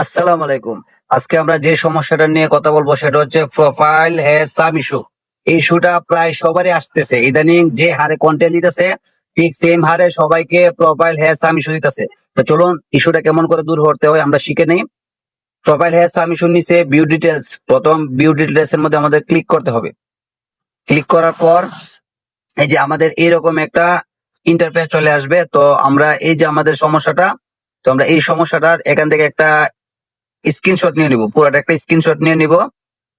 আসসালামু আলাইকুম। আজকে আমরা যে সমস্যাটা নিয়ে কথা বলবো সেটা হচ্ছে প্রোফাইল হ্যাজ সাম ইস্যু। এই ইস্যুটা প্রায় সবারই আসতেছে। ইদানিং যে হারে কন্টেন্ট দিতেছে ঠিক সেম হারে সবাইকে প্রোফাইল হ্যাজ সাম ইস্যু দিতেছে। তো চলুন ইস্যুটা কেমন করে দূর করতে হয় আমরা শিখে নেই। প্রোফাইল হ্যাজ সাম ইস্যু নিচে ভিউ ডিটেলস, প্রথম ভিউ ডিটেলস এর মধ্যে আমাদের ক্লিক করতে হবে। ক্লিক করার পর এই যে আমাদের এরকম একটা ইন্টারফেস চলে আসবে। তো আমরা এই যে আমাদের সমস্যাটা, তো আমরা এই সমস্যাটার এখান থেকে একটা স্ক্রিনশট নিয়ে নিব, পুরোটা একটা স্ক্রিনশট নিয়ে নিব।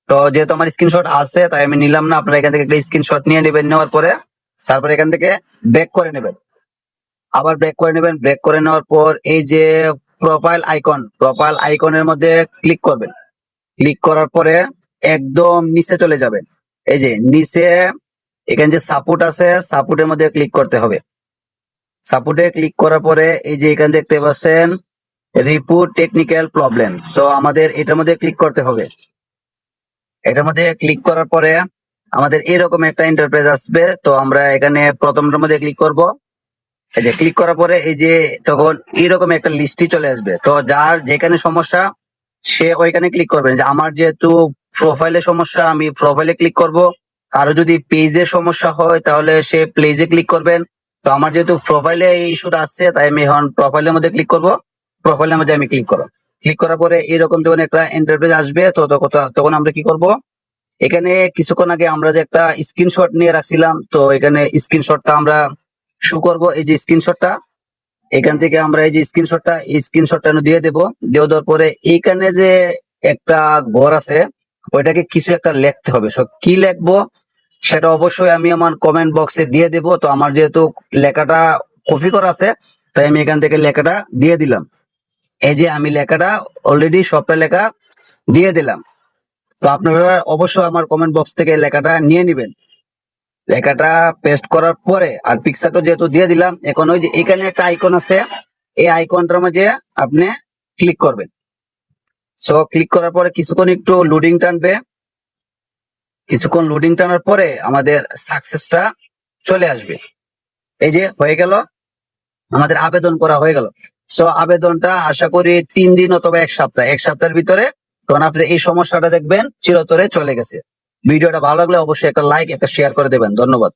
তো যেহেতু আমার স্ক্রিনশট আছে তাই আমি নিলাম না, আপনারা এখান থেকে একটা স্ক্রিনশট নিয়ে নেবেন। নেওয়ার পরে তারপর এখান থেকে ব্যাক করে নেবেন, আবার ব্যাক করে নেবেন। ব্যাক করে নেওয়ার পর এই যে প্রোফাইল আইকনের মধ্যে ক্লিক করবেন। ক্লিক করার পরে একদম নিচে চলে যাবেন। এই যে নিচে এখানে যে সাপোর্ট আছে, সাপোর্টের মধ্যে ক্লিক করতে হবে। সাপোর্টে ক্লিক করার পরে এই যে এখানে দেখতে পাচ্ছেন রিপোর্ট টেকনিক্যাল প্রবলেম, সো আমাদের এটার মধ্যে ক্লিক করতে হবে। এটার মধ্যে ক্লিক করার পরে আমাদের এরকম একটা ইন্টারফেস আসবে। তো আমরা এখানে প্রথমটার মধ্যে ক্লিক করব। এই যে ক্লিক করার পরে এই যে তখন এরকম একটা লিস্টই চলে আসবে। তো যার যেখানে সমস্যা সে ওইখানে ক্লিক করবেন। যে আমার যেহেতু প্রোফাইলে সমস্যা, আমি প্রোফাইলে ক্লিক করব। কারো যদি পেজে সমস্যা হয় তাহলে সে পেজে ক্লিক করবেন। তো আমার যেহেতু প্রোফাইলে এই ইস্যুটা আসছে তাই আমি এখন প্রোফাইলের মধ্যে ক্লিক করব। প্রোফাইলের মধ্যে আমি ক্লিক করব। ক্লিক করার পরে এরকম যখন একটা ইন্টারফেস আসবে তো তখন আমরা কি করব, এখানে কিছুক্ষণ আগে আমরা যে একটা স্ক্রিনশট নিয়ে রাখছিলাম, তো এখানে স্ক্রিনশটটা আমরা শো করব। এই যে স্ক্রিনশটটা এখান থেকে আমরা এই যে স্ক্রিনশটটা দিয়ে দেবো। দিয়ে দেওয়ার পরে এইখানে যে একটা ঘর আছে ওইটাকে কিছু একটা লিখতে হবে। সো কি লিখবো সেটা অবশ্যই আমি আমার কমেন্ট বক্সে দিয়ে দেবো। তো আমার যেহেতু লেখাটা কপি করা আছে তাই আমি এখান থেকে লেখাটা দিয়ে দিলাম। এই যে আমি লেখাটা অলরেডি সবটা লেখা দিয়ে দিলাম। তো আপনারা অবশ্যই আমার কমেন্ট বক্স থেকে লেখাটা নিয়ে নেবেন। লেখাটা পেস্ট করার পরে আর পিকচারটা যেহেতু দিয়ে দিলাম, এখন ওই যে এখানে একটা আইকন আছে, এই আইকনটার মধ্যে আপনি ক্লিক করবেন। সো ক্লিক করার পরে কিছুক্ষণ একটু লোডিং টানবে। কিছুক্ষণ লোডিং টানার পরে আমাদের সাকসেসটা চলে আসবে। এই যে হয়ে গেল, আমাদের আবেদন করা হয়ে গেল। সো আবেদনটা আশা করি 3 দিন অথবা 1 সপ্তাহের ভিতরে তখন আপনি এই সমস্যাটা দেখবেন চিরতরে চলে গেছে। ভিডিওটা ভালো লাগলে অবশ্যই একটা লাইক একটা শেয়ার করে দেবেন। ধন্যবাদ।